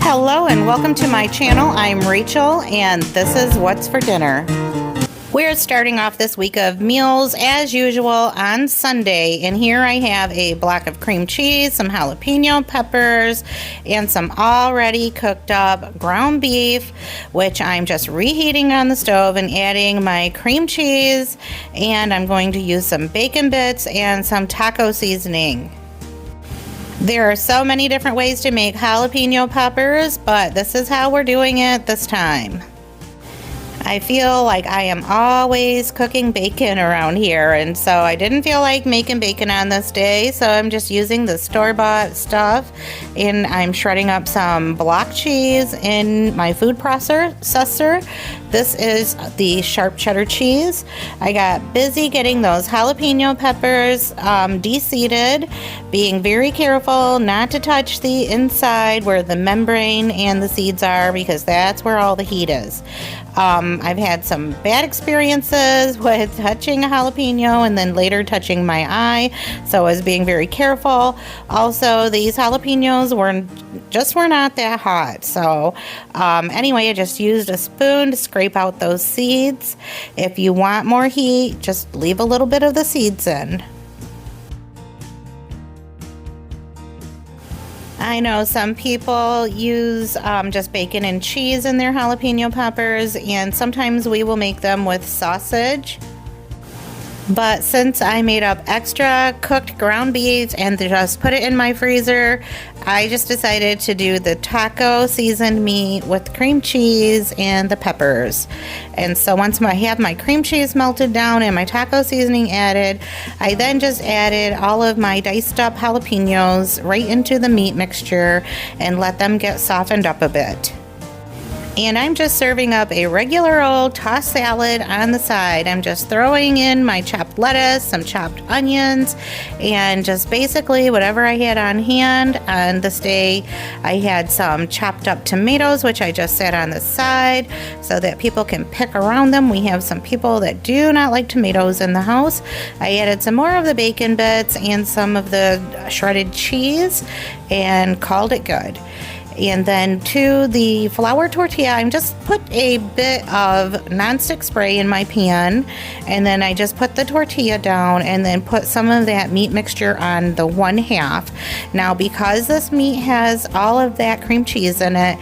Hello and welcome to my channel. I'm Rachel and this is What's for Dinner. We're starting off this week of meals as usual on Sunday, and here I have a block of cream cheese, some jalapeno peppers, and some already cooked up ground beef, which I'm just reheating on the stove and adding my cream cheese, and I'm going to use some bacon bits and some taco seasoning. There are so many different ways to make jalapeno peppers, but this is how we're doing it this time. I feel like I am always cooking bacon around here, and so I didn't feel like making bacon on this day, so I'm just using the store-bought stuff, and I'm shredding up some block cheese in my food processor. This is the sharp cheddar cheese. I got busy getting those jalapeno peppers de-seeded, being very careful not to touch the inside where the membrane and the seeds are, because that's where all the heat is. I've had some bad experiences with touching a jalapeno and then later touching my eye, so I was being very careful. Also, these jalapenos were not that hot, so anyway, I just used a spoon to scrape out those seeds. If you want more heat, just leave a little bit of the seeds in. I know some people use just bacon and cheese in their jalapeno peppers, and sometimes we will make them with sausage. But since I made up extra cooked ground beef and just put it in my freezer, I just decided to do the taco seasoned meat with cream cheese and the peppers. And so once I have my cream cheese melted down and my taco seasoning added, I then just added all of my diced up jalapenos right into the meat mixture and let them get softened up a bit. And I'm just serving up a regular old tossed salad on the side. I'm just throwing in my chopped lettuce, some chopped onions, and just basically whatever I had on hand. On this day, I had some chopped up tomatoes, which I just set on the side so that people can pick around them. We have some people that do not like tomatoes in the house. I added some more of the bacon bits and some of the shredded cheese and called it good. And then to the flour tortilla, I just put a bit of nonstick spray in my pan, and then I just put the tortilla down and then put some of that meat mixture on the one half. Now, because this meat has all of that cream cheese in it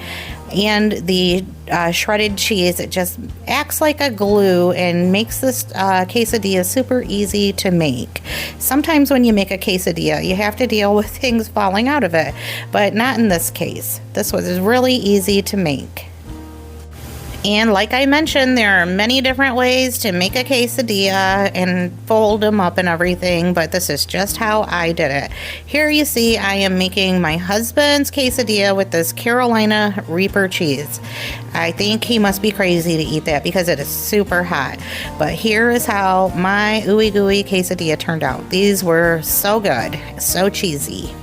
and the shredded cheese, it just acts like a glue and makes this quesadilla super easy to make. Sometimes when you make a quesadilla, you have to deal with things falling out of it, but not in this case. This was really easy to make. And like I mentioned, there are many different ways to make a quesadilla and fold them up and everything, but this is just how I did it. Here you see I am making my husband's quesadilla with this Carolina Reaper cheese. I think he must be crazy to eat that because it is super hot. But here is how my ooey gooey quesadilla turned out. These were so good, so cheesy,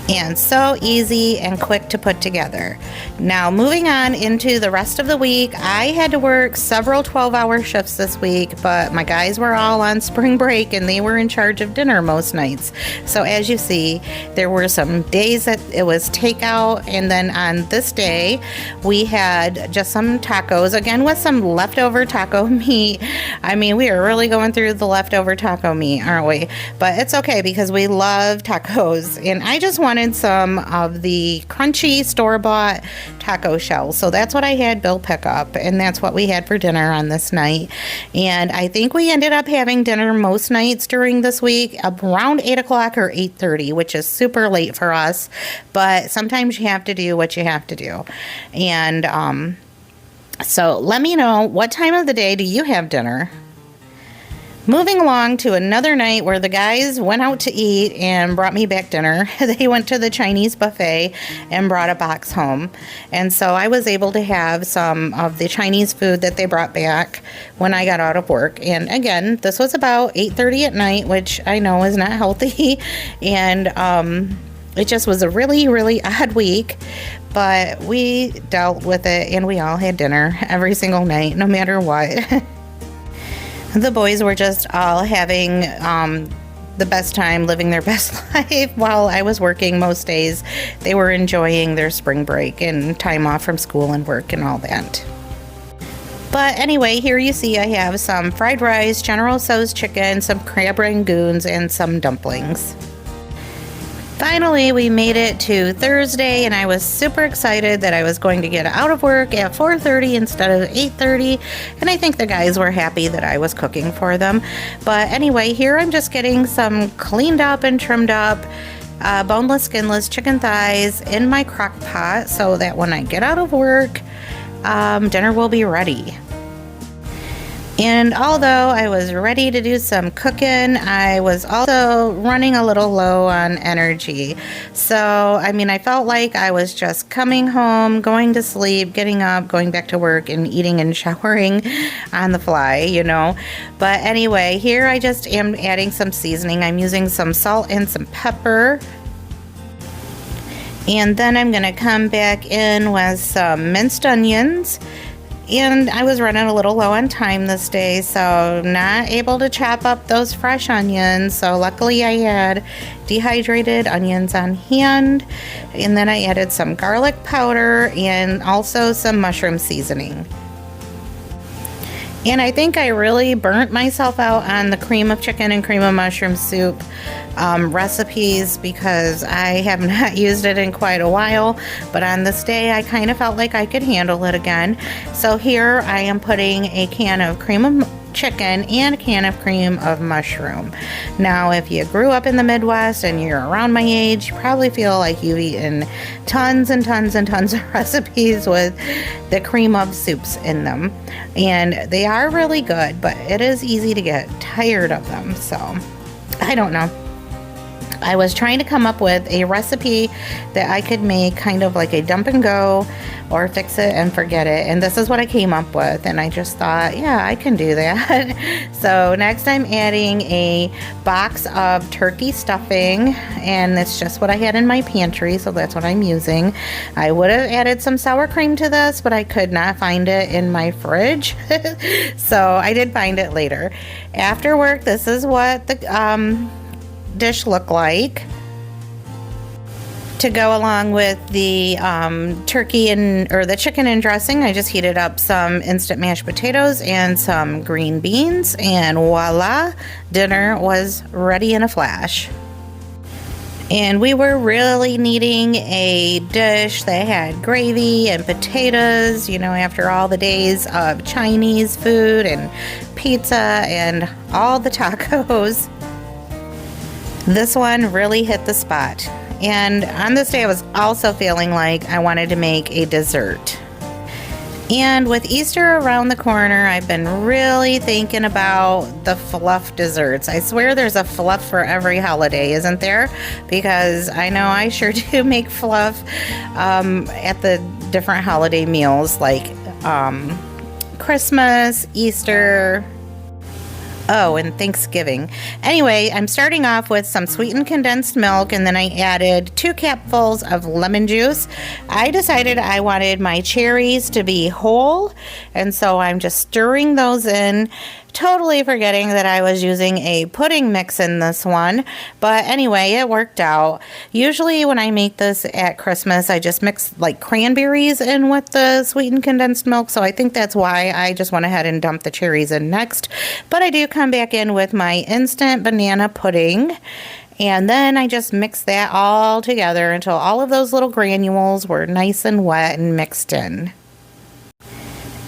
and so easy and quick to put together. Now, moving on into the rest of the week, I had to work several 12-hour shifts this week, but my guys were all on spring break and they were in charge of dinner most nights. So as you see, there were some days that it was takeout, and then on this day we had just some tacos, again with some leftover taco meat. I mean, we are really going through the leftover taco meat, aren't we? But it's okay because we love tacos, and I just wanted some of the crunchy store-bought taco shells, so that's what I had Bill pick up, and that's what we had for dinner on this night. And I think we ended up having dinner most nights during this week around 8 o'clock or 8:30, which is super late for us, but sometimes you have to do what you have to do. And so let me know, what time of the day do you have dinner? Moving along to another night where the guys went out to eat and brought me back dinner. They went to the Chinese buffet and brought a box home. And so I was able to have some of the Chinese food that they brought back when I got out of work. And again, this was about 8:30 at night, which I know is not healthy. And it just was a really, really odd week. But we dealt with it, and we all had dinner every single night, no matter what. The boys were just all having the best time, living their best life while I was working most days. They were enjoying their spring break and time off from school and work and all that. But anyway, here you see I have some fried rice, General Tso's chicken, some crab rangoons, and some dumplings. Finally, we made it to Thursday, and I was super excited that I was going to get out of work at 4:30 instead of 8:30, and I think the guys were happy that I was cooking for them. But anyway, here I'm just getting some cleaned up and trimmed up boneless, skinless chicken thighs in my crock pot so that when I get out of work, dinner will be ready. And although I was ready to do some cooking, I was also running a little low on energy. So, I felt like I was just coming home, going to sleep, getting up, going back to work, and eating and showering on the fly, But anyway, here I just am adding some seasoning. I'm using some salt and some pepper. And then I'm going to come back in with some minced onions. And I was running a little low on time this day, so not able to chop up those fresh onions. So luckily I had dehydrated onions on hand. And then I added some garlic powder and also some mushroom seasoning. And I think I really burnt myself out on the cream of chicken and cream of mushroom soup recipes because I have not used it in quite a while. But on this day, I kind of felt like I could handle it again. So here I am putting a can of cream of chicken and a can of cream of mushroom. Now, if you grew up in the Midwest and you're around my age, you probably feel like you've eaten tons and tons and tons of recipes with the cream of soups in them. And they are really good, but it is easy to get tired of them. So, I don't know. I was trying to come up with a recipe that I could make kind of like a dump and go or fix it and forget it. And this is what I came up with. And I just thought, yeah, I can do that. So next I'm adding a box of turkey stuffing. And it's just what I had in my pantry. So that's what I'm using. I would have added some sour cream to this, but I could not find it in my fridge. So I did find it later. After work, this is what the dish look like. To go along with the turkey or the chicken and dressing, I just heated up some instant mashed potatoes and some green beans, and voila, dinner was ready in a flash. And we were really needing a dish that had gravy and potatoes, after all the days of Chinese food and pizza and all the tacos. This one really hit the spot. And on this day, I was also feeling like I wanted to make a dessert. And with Easter around the corner, I've been really thinking about the fluff desserts. I swear there's a fluff for every holiday, isn't there? Because I know I sure do make fluff at the different holiday meals like Christmas, Easter, and Thanksgiving. Anyway, I'm starting off with some sweetened condensed milk, and then I added 2 capfuls of lemon juice. I decided I wanted my cherries to be whole, and so I'm just stirring those in, totally forgetting that I was using a pudding mix in this one. But anyway, it worked out. Usually when I make this at Christmas, I just mix like cranberries in with the sweetened condensed milk. So I think that's why I just went ahead and dumped the cherries in next. But I do come back in with my instant banana pudding. And then I just mix that all together until all of those little granules were nice and wet and mixed in.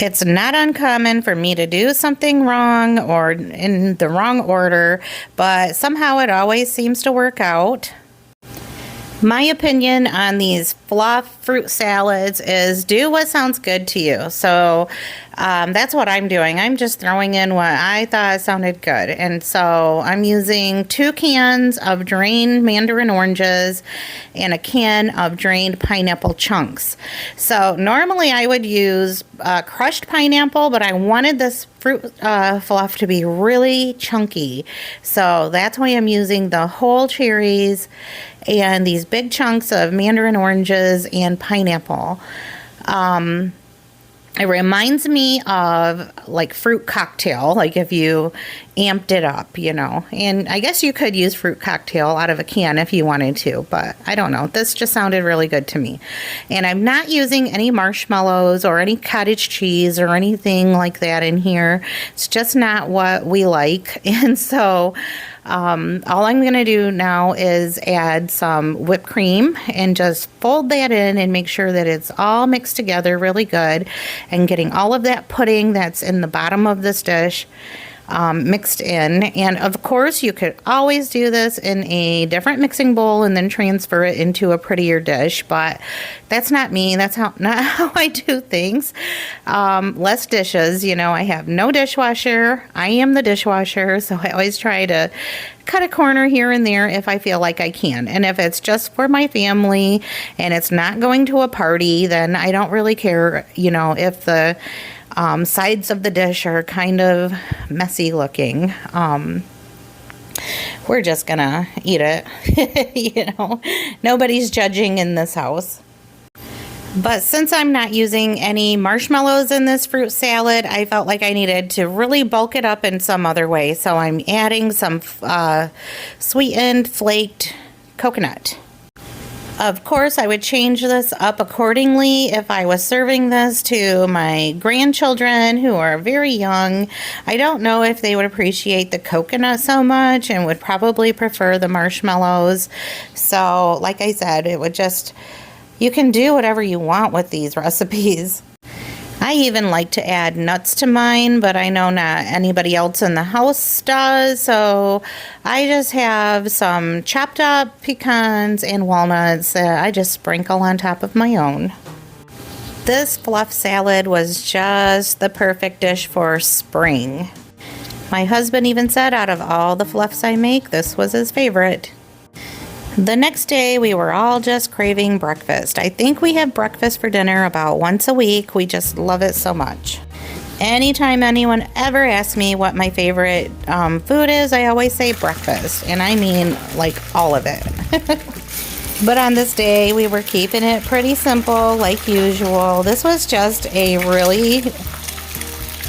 It's not uncommon for me to do something wrong or in the wrong order, but somehow it always seems to work out. My opinion on these fluff fruit salads is do what sounds good to you. So that's what I'm doing. I'm just throwing in what I thought sounded good. And so I'm using 2 cans of drained mandarin oranges and a can of drained pineapple chunks. So normally I would use crushed pineapple, but I wanted this fruit fluff to be really chunky. So that's why I'm using the whole cherries and these big chunks of mandarin oranges and pineapple. It reminds me of like fruit cocktail, like if you amped it up, you know. And I guess you could use fruit cocktail out of a can if you wanted to, but I don't know. This just sounded really good to me. And I'm not using any marshmallows or any cottage cheese or anything like that in here. It's just not what we like. And so all I'm going to do now is add some whipped cream and just fold that in and make sure that it's all mixed together really good, and getting all of that pudding that's in the bottom of this dish mixed in. And of course, you could always do this in a different mixing bowl and then transfer it into a prettier dish, but that's not me. That's not how I do things. Less dishes, you know. I have no dishwasher. I am the dishwasher, so I always try to cut a corner here and there if I feel like I can. And if it's just for my family and it's not going to a party, then I don't really care, you know, if the sides of the dish are kind of messy looking. We're just gonna eat it. You know, nobody's judging in this house. But since I'm not using any marshmallows in this fruit salad, I felt like I needed to really bulk it up in some other way. So I'm adding some sweetened flaked coconut. Of course, I would change this up accordingly if I was serving this to my grandchildren who are very young. I don't know if they would appreciate the coconut so much and would probably prefer the marshmallows. So, like I said, it would just, you can do whatever you want with these recipes. I even like to add nuts to mine, but I know not anybody else in the house does, so I just have some chopped up pecans and walnuts that I just sprinkle on top of my own. This fluff salad was just the perfect dish for spring. My husband even said out of all the fluffs I make, this was his favorite. The next day, we were all just craving breakfast. I think we have breakfast for dinner about once a week. We just love it so much. Anytime anyone ever asks me what my favorite food is, I always say breakfast. And I mean, like, all of it. But on this day, we were keeping it pretty simple, like usual. This was just a really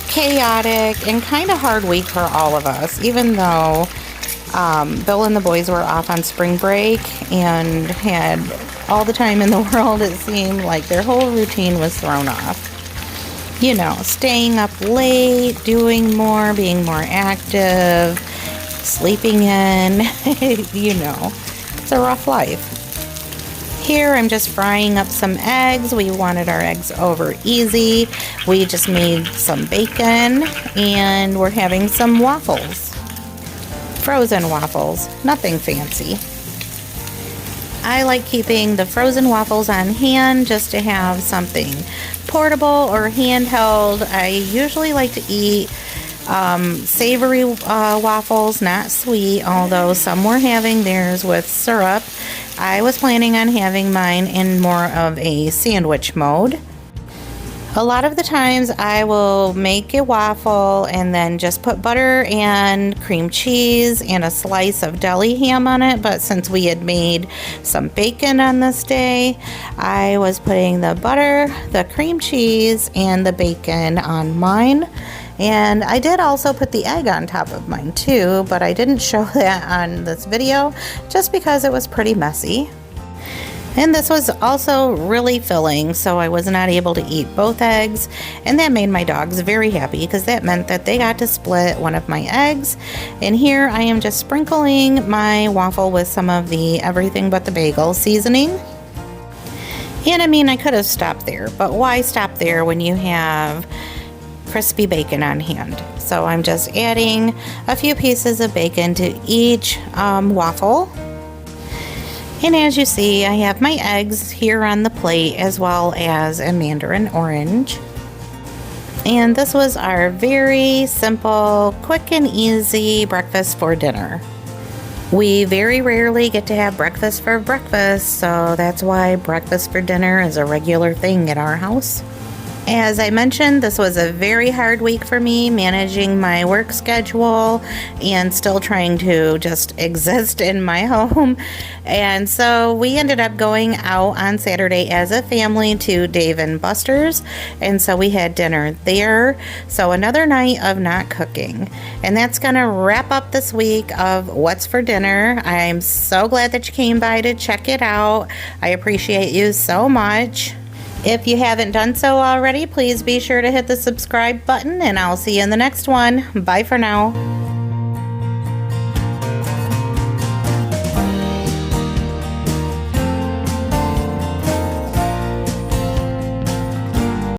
chaotic and kind of hard week for all of us, even though Bill and the boys were off on spring break and had all the time in the world. It seemed like their whole routine was thrown off. You know, staying up late, doing more, being more active, sleeping in, you know, it's a rough life. Here I'm just frying up some eggs. We wanted our eggs over easy. We just made some bacon and we're having some waffles. Frozen waffles, nothing fancy. I like keeping the frozen waffles on hand just to have something portable or handheld. I usually like to eat savory waffles, not sweet, although some were having theirs with syrup. I was planning on having mine in more of a sandwich mode. A lot of the times I will make a waffle and then just put butter and cream cheese and a slice of deli ham on it, but since we had made some bacon on this day, I was putting the butter, the cream cheese, and the bacon on mine. And I did also put the egg on top of mine too, but I didn't show that on this video just because it was pretty messy. And this was also really filling, so I was not able to eat both eggs, and that made my dogs very happy because that meant that they got to split one of my eggs. And here I am just sprinkling my waffle with some of the everything but the bagel seasoning. And I mean, I could have stopped there, but why stop there when you have crispy bacon on hand? So I'm just adding a few pieces of bacon to each waffle. And as you see, I have my eggs here on the plate as well as a mandarin orange. And this was our very simple, quick and easy breakfast for dinner. We very rarely get to have breakfast for breakfast, so that's why breakfast for dinner is a regular thing at our house. As I mentioned, this was a very hard week for me, managing my work schedule and still trying to just exist in my home. And so we ended up going out on Saturday as a family to Dave and Buster's. And so we had dinner there. So another night of not cooking. And that's going to wrap up this week of What's for Dinner. I'm so glad that you came by to check it out. I appreciate you so much. If you haven't done so already, please be sure to hit the subscribe button, and I'll see you in the next one. Bye for now.